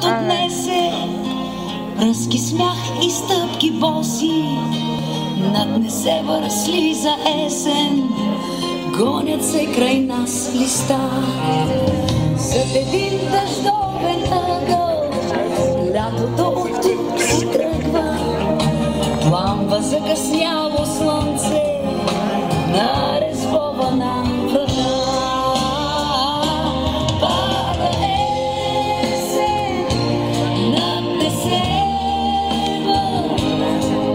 отнесе. Пръски смях и стъпки боси, над несебър слиза есен. Гонят се край нас листа, зад един дъждовен ъгъл. Лятото от тук си тръгва, пламва закъсняло слънце на резбована врата. Пада есен над несебър,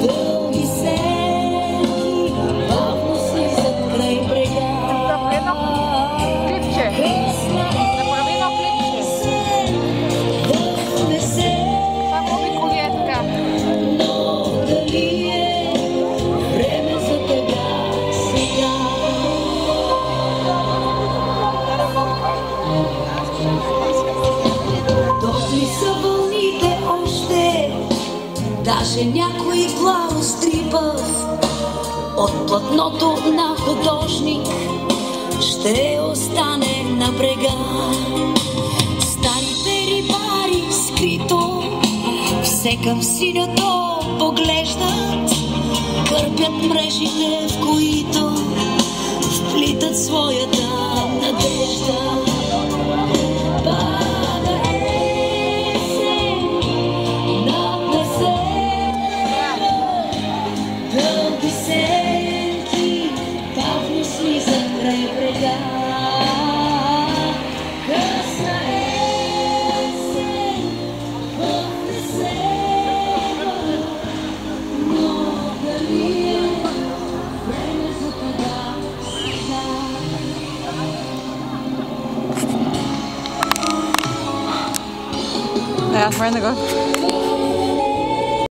дълги сенки бавно слизат край брега. Даже някой главострипъв от платното на художник ще остане на брега. Старите рибари скрито все към синьото поглеждат, кърпят мрежите, в които вплитат своята надежда. Ja, maar